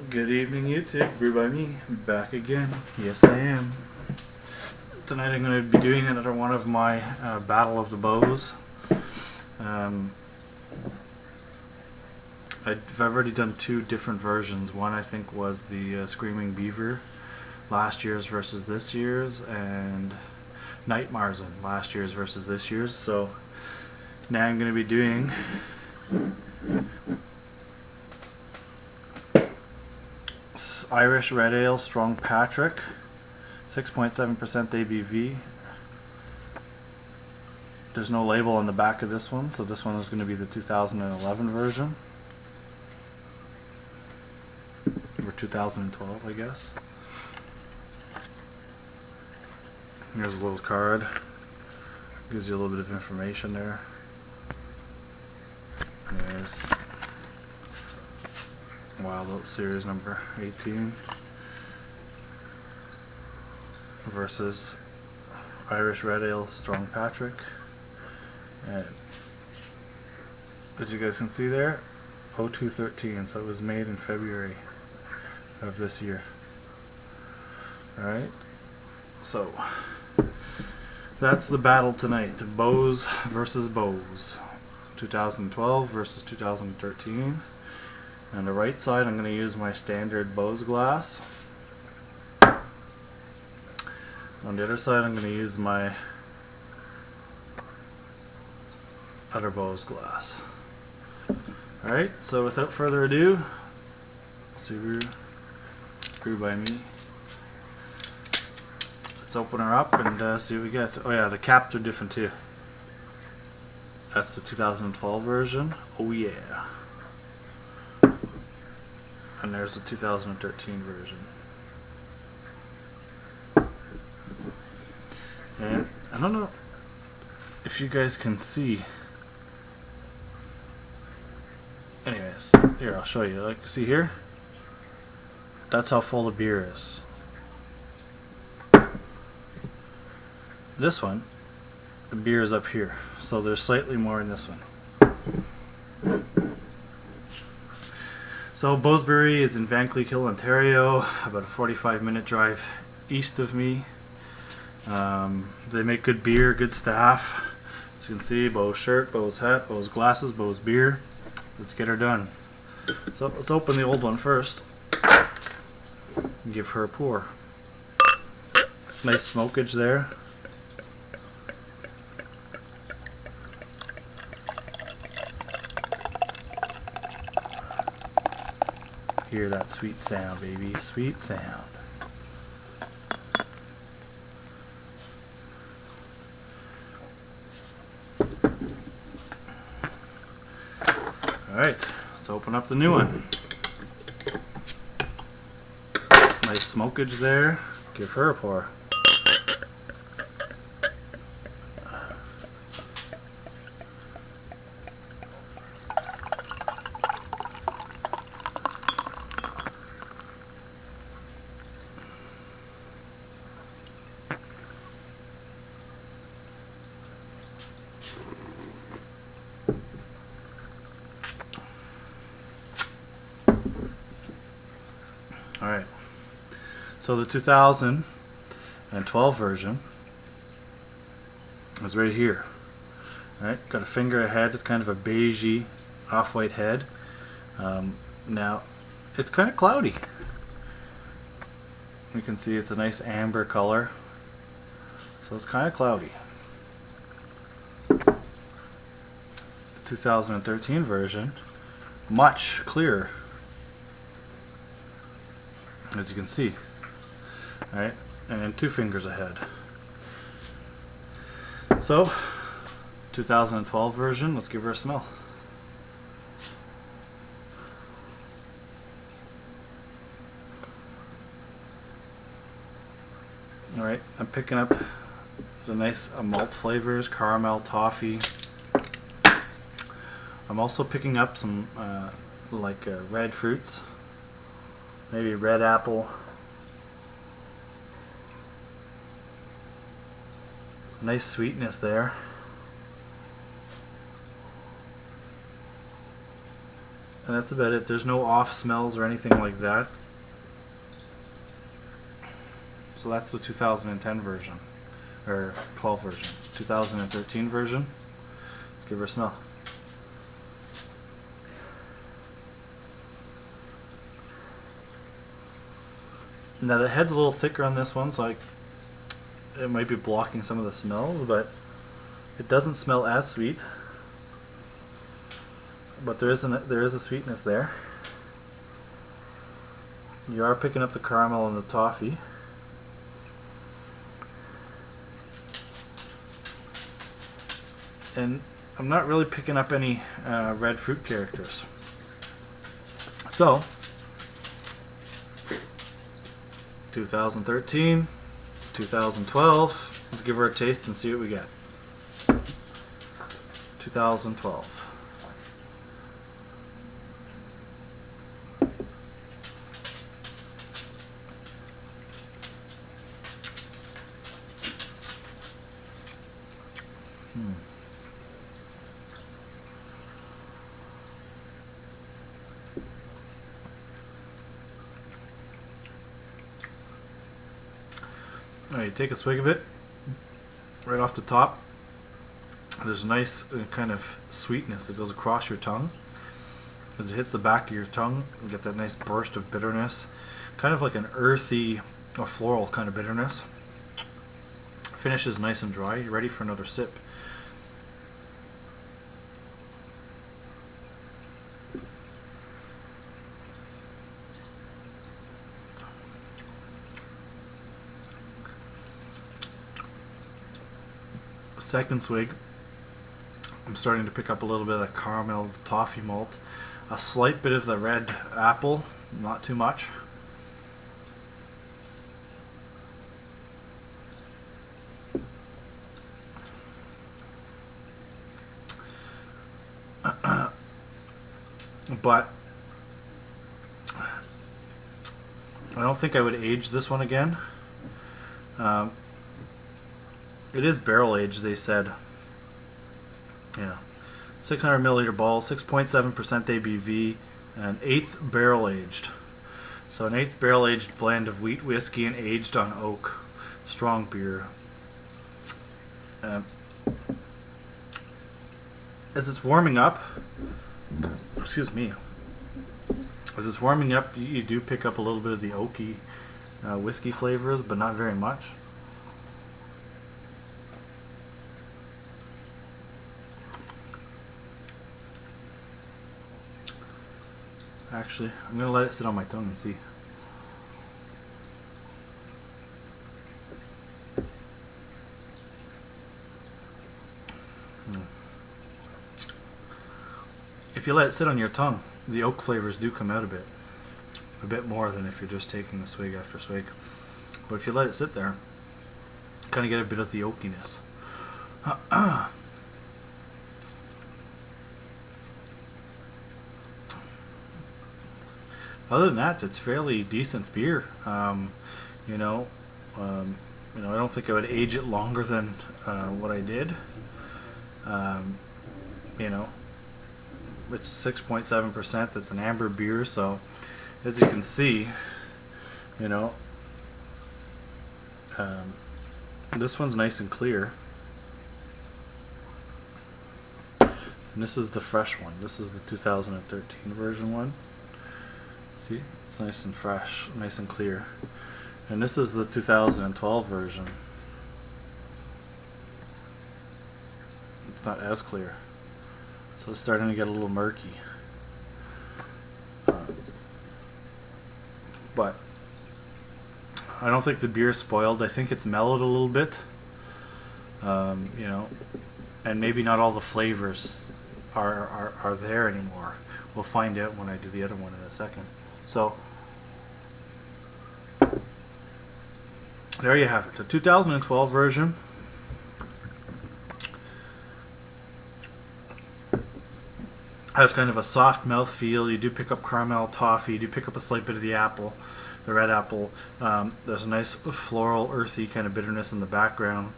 Good evening, YouTube. Brew by me, back again. Yes, I am. Tonight I'm going to be doing another one of my Battle of the Beaus. I've already done two different versions. One I think was the Screaming Beaver, last year's versus this year's, and Night Marzen, last year's versus this year's. So now I'm going to be doing Irish Red Ale Strong Patric, 6.7% ABV. There's no label on the back of this one, so this one is going to be the 2011 version. Or 2012, I guess. Here's a little card. Gives you a little bit of information there. There's Wild Oat Series number 18 versus Irish Red Ale Strong Patric. And as you guys can see there, 0213, so it was made in February of this year. Alright, so that's the battle tonight. Beaus versus Beaus. 2012 versus 2013. On the right side, I'm going to use my standard Beaus glass. On the other side, I'm going to use my other Beaus glass. Alright, so without further ado, let's do brew by me. Let's open her up and see what we get. Oh yeah, the caps are different too. That's the 2012 version. Oh yeah. And there's the 2013 version. And I don't know if you guys can see. Anyways, here I'll show you. Like, see here? That's how full the beer is. This one, the beer is up here, so there's slightly more in this one. So Beausbury is in Vankleek, Ontario, about a 45-minute drive east of me. They make good beer, good staff. As you can see, Beaus shirt, Beaus hat, Beaus glasses, Beaus beer. Let's get her done. So let's open the old one first and give her a pour. Nice smokage there. Hear that sweet sound, baby. Sweet sound. Alright, let's open up the new one. Nice smokage there. Give her a pour. Alright, so the 2012 version is right here. Alright, got a finger ahead. It's kind of a beigey, off-white head. Now, it's kind of cloudy. You can see it's a nice amber color, so it's kind of cloudy. The 2013 version, much clearer, as you can see. Alright, and two fingers ahead. So, 2012 version, let's give her a smell. Alright, I'm picking up the nice malt flavors, caramel, toffee. I'm also picking up some red fruits. Maybe red apple. Nice sweetness there. And that's about it. There's no off smells or anything like that. So that's the 2010 version, or 12 version. 2013 version. Let's give her a smell. Now the head's a little thicker on this one, so it might be blocking some of the smells, but it doesn't smell as sweet. But there is a sweetness there. You are picking up the caramel and the toffee. And I'm not really picking up any red fruit characters. So, 2013, 2012, let's give her a taste and see what we get. 2012. Alright, take a swig of it. Right off the top, there's a nice kind of sweetness that goes across your tongue. As it hits the back of your tongue, you get that nice burst of bitterness. Kind of like an earthy or floral kind of bitterness. Finishes nice and dry. You're ready for another sip. Second swig, I'm starting to pick up a little bit of that caramel toffee malt, a slight bit of the red apple, not too much. But I don't think I would age this one again. It is barrel aged, they said. Yeah. 600 milliliter bottle, 6.7% ABV, and 8th barrel aged. So an 8th barrel aged blend of wheat whiskey and aged on oak. Strong beer. As it's warming up, excuse me, as it's warming up, you do pick up a little bit of the oaky whiskey flavors, but not very much. Actually, I'm going to let it sit on my tongue and see. If you let it sit on your tongue, the oak flavors do come out a bit more than if you're just taking a swig after swig. But if you let it sit there, you kind of get a bit of the oakiness. Other than that, it's fairly decent beer. You know, I don't think I would age it longer than what I did. You know, it's 6.7%. It's an amber beer, so as you can see, you know, this one's nice and clear. And this is the fresh one. This is the 2013 version one. See, it's nice and fresh, nice and clear. And this is the 2012 version. It's not as clear. So it's starting to get a little murky. But I don't think the beer's spoiled. I think it's mellowed a little bit. You know, and maybe not all the flavors are there anymore. We'll find out when I do the other one in a second. So there you have it, the 2012 version. Has kind of a soft mouth feel. You do pick up caramel, toffee. You do pick up a slight bit of the apple, the red apple. There's a nice floral, earthy kind of bitterness in the background.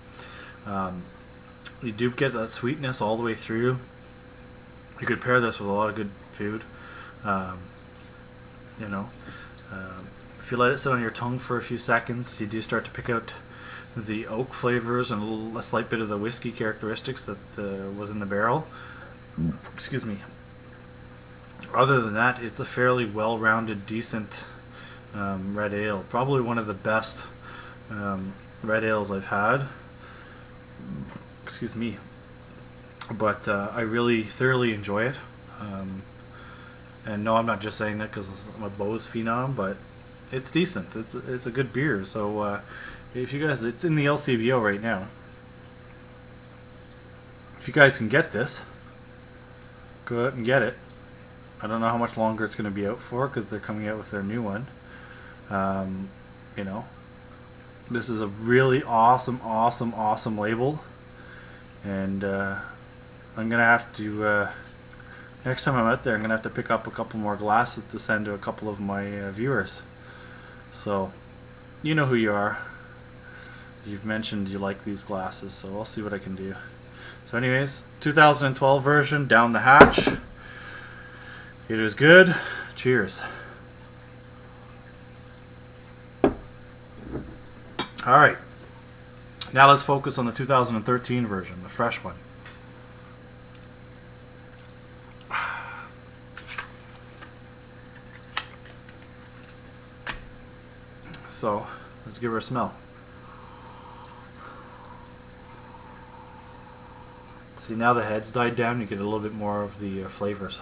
You do get that sweetness all the way through. You could pair this with a lot of good food. Um, you know, if you let it sit on your tongue for a few seconds, you do start to pick out the oak flavors and a slight bit of the whiskey characteristics that was in the barrel. Excuse me. Other than that, it's a fairly well-rounded, decent red ale. Probably one of the best red ales I've had. Excuse me. But I really thoroughly enjoy it. And no, I'm not just saying that because I'm a Beaus phenom, but it's decent. It's a good beer. So if you guys, it's in the LCBO right now. If you guys can get this, go out and get it. I don't know how much longer it's going to be out for because they're coming out with their new one. You know, this is a really awesome label, and I'm gonna have to next time I'm out there, I'm gonna have to pick up a couple more glasses to send to a couple of my viewers. So, you know who you are. You've mentioned you like these glasses, so I'll see what I can do. So anyways, 2012 version, down the hatch. It is good. Cheers. Alright, now let's focus on the 2013 version, the fresh one. So, let's give her a smell. See, now the head's died down, you get a little bit more of the flavors,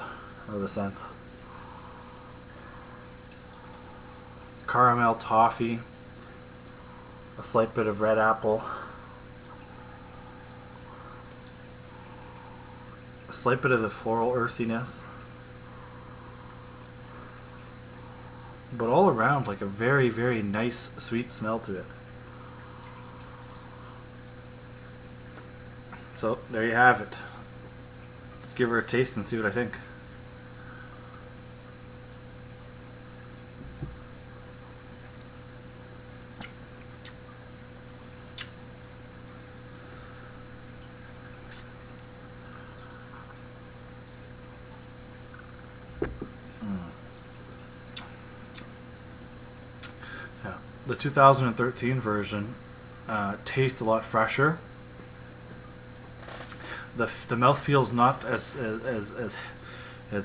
or the scents. Caramel, toffee, a slight bit of red apple, a slight bit of the floral earthiness, but all around like a very, very nice sweet smell to it. So there you have it. Let's give her a taste and see what I think. Yeah, the 2013 version tastes a lot fresher. The mouthfeel is not as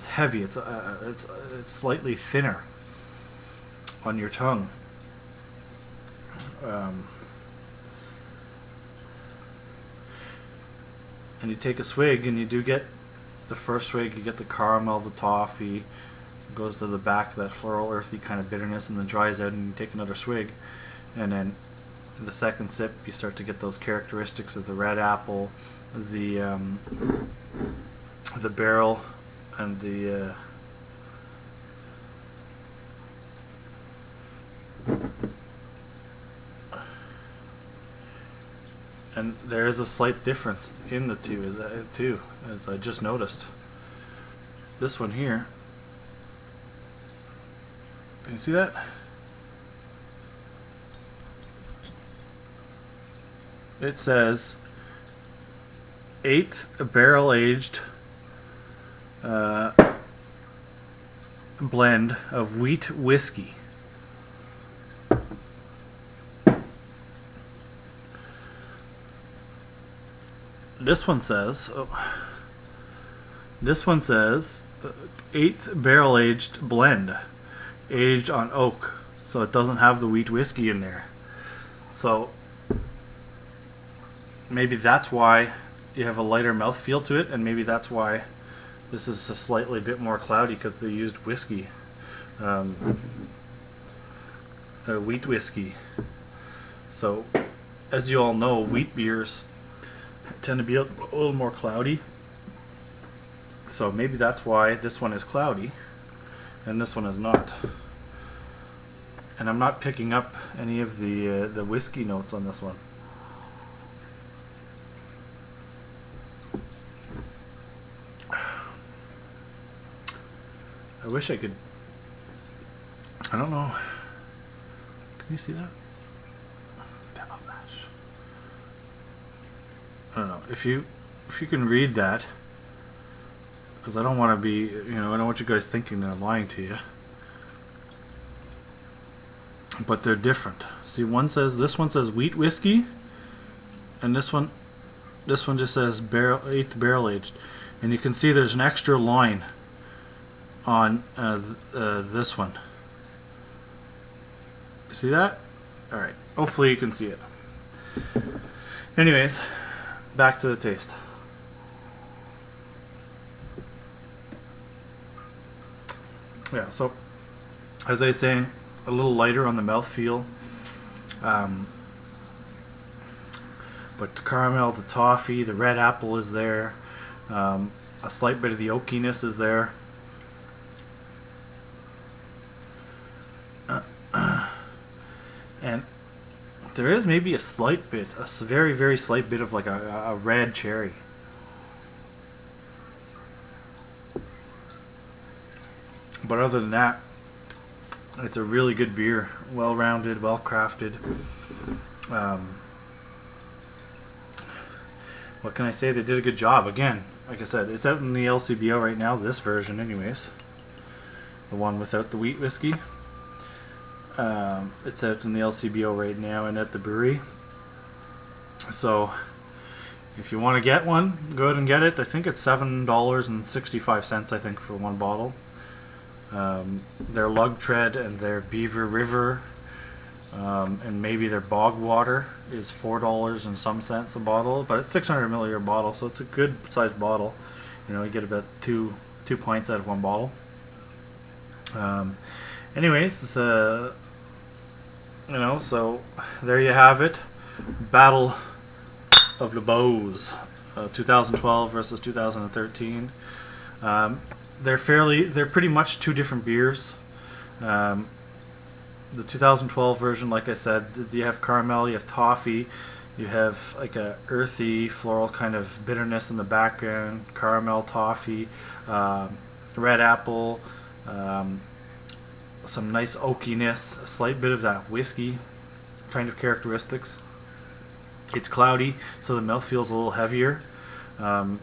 heavy. It's slightly thinner on your tongue. And you take a swig, and you do get the first swig. You get the caramel, the toffee. It goes to the back, that floral, earthy kind of bitterness, and then dries out. And you take another swig, and then in the second sip, you start to get those characteristics of the red apple, the barrel, and the and there is a slight difference in the two, as I just noticed. This one here, can you see that? It says 8th barrel aged blend of wheat whiskey. This one says 8th barrel aged blend, aged on oak, so it doesn't have the wheat whiskey in there. So maybe that's why you have a lighter mouthfeel to it, and maybe that's why this is a slightly bit more cloudy, because they used whiskey, wheat whiskey. So, as you all know, wheat beers tend to be a little more cloudy. So maybe that's why this one is cloudy, and this one is not. And I'm not picking up any of the whiskey notes on this one. I wish I could. I don't know. Can you see that? I don't know if you can read that. because I don't want to be, I don't want you guys thinking they're lying to you. But they're different. See, this one says wheat whiskey, and this one just says 8th barrel aged, and you can see there's an extra line on this one. You see that? All right. Hopefully you can see it. Anyways, back to the taste. Yeah. So, as I was saying, a little lighter on the mouthfeel. But the caramel, the toffee, the red apple is there. A slight bit of the oakiness is there. And there is maybe a slight bit, a very, very slight bit of like a red cherry. But other than that, it's a really good beer. Well-rounded, well-crafted. What can I say? They did a good job. Again, like I said, it's out in the LCBO right now, this version anyways. The one without the wheat whiskey. It's out in the LCBO right now and at the brewery. So, if you want to get one, go ahead and get it. I think it's $7.65, I think, for one bottle. Their Lug Tread and their Beaver River, and maybe their Bog Water is $4 and some cents a bottle, but it's 600 milliliter bottle, so it's a good sized bottle. You get about two pints out of one bottle. Anyways, so there you have it. Battle of the Beaus, 2012 versus 2013. They're pretty much two different beers. The 2012 version, like I said, you have caramel, you have toffee, you have like a earthy floral kind of bitterness in the background, caramel, toffee, red apple, some nice oakiness, a slight bit of that whiskey kind of characteristics. It's cloudy, so the mouth feels a little heavier. And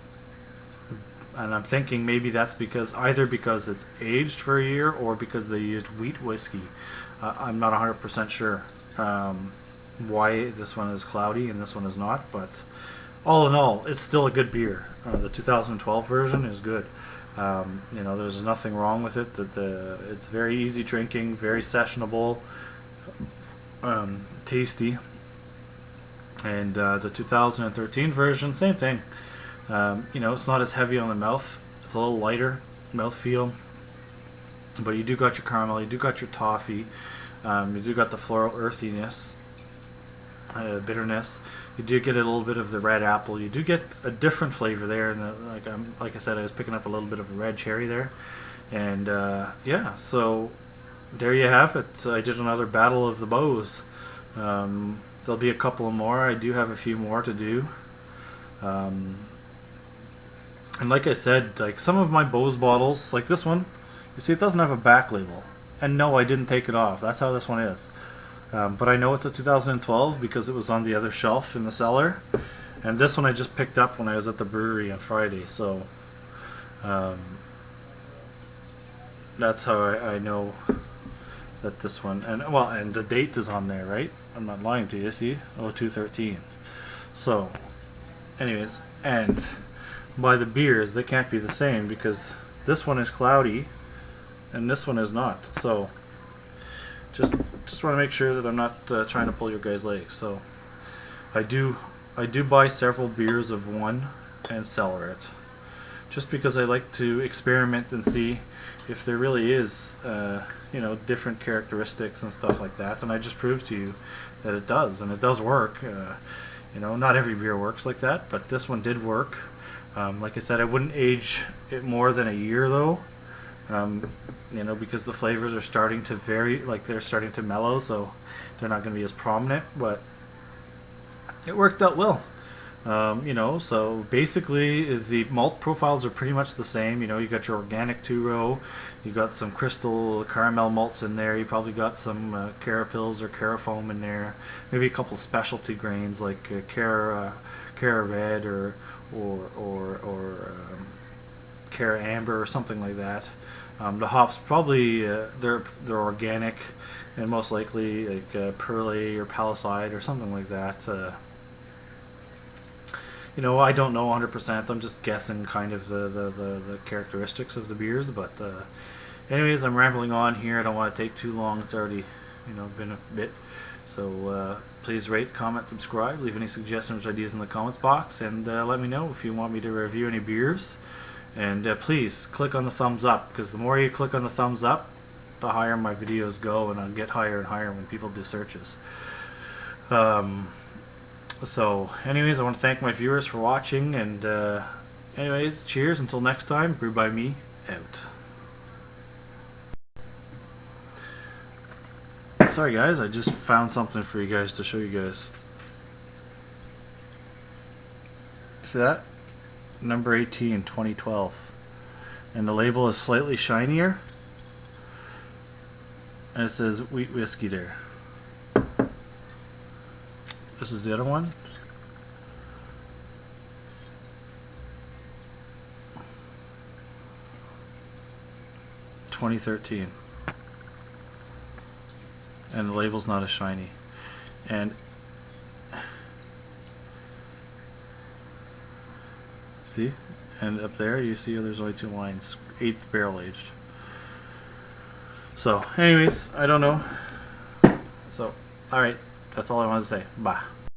I'm thinking maybe that's either because it's aged for a year or because they used wheat whiskey. I'm not 100% sure why this one is cloudy and this one is not, but all in all, it's still a good beer. The 2012 version is good. There's nothing wrong with it. It's very easy drinking, very sessionable, tasty. And the 2013 version, same thing. It's not as heavy on the mouth. It's a little lighter mouthfeel. But you do got your caramel, you do got your toffee, you do got the floral earthiness, bitterness. You do get a little bit of the red apple. You do get a different flavor there, and like I said, I was picking up a little bit of a red cherry there, and yeah. So there you have it. I did another Battle of the Beaus. There'll be a couple more. I do have a few more to do. And like I said, like some of my Beaus bottles, like this one. You see, it doesn't have a back label. And no, I didn't take it off. That's how this one is. But I know it's a 2012 because it was on the other shelf in the cellar. And this one I just picked up when I was at the brewery on Friday. So that's how I know that this one... And the date is on there, right? I'm not lying to you, see? 0213. So, anyways, and by the beers, they can't be the same because this one is cloudy and this one is not. So just want to make sure that I'm not trying to pull your guys' legs. So I do buy several beers of one and cellar it, just because I like to experiment and see if there really is different characteristics and stuff like that. And I just proved to you that it does, and it does work. Not every beer works like that, but this one did work. Like I said, I wouldn't age it more than a year though. Because the flavors are starting to vary, like they're starting to mellow, so they're not going to be as prominent, but it worked out well. So basically the malt profiles are pretty much the same. You got your organic 2-row, you got some crystal caramel malts in there, you probably got some carapils or carafoam in there, maybe a couple specialty grains like cara red or Cara Amber or something like that. The hops probably they're organic, and most likely like Perle or Palisade or something like that. You know, I don't know 100%. I'm just guessing kind of the characteristics of the beers. But anyways, I'm rambling on here. I don't want to take too long. It's already, you know, been a bit. So please rate, comment, subscribe. Leave any suggestions or ideas in the comments box. And let me know if you want me to review any beers. And please click on the thumbs up, because the more you click on the thumbs up, the higher my videos go, and I'll get higher and higher when people do searches. So anyways, I want to thank my viewers for watching, and anyways, cheers until next time. Brew by me, out. Sorry guys, I just found something for you guys to show you guys. See that? Number 18, 2012. And the label is slightly shinier, and it says wheat whiskey there. This is the other one. (2013), and the label's not as shiny. And see, and up there you see there's only 2 lines. 8th barrel aged. So anyways, I don't know. So alright, that's all I wanted to say. Bye.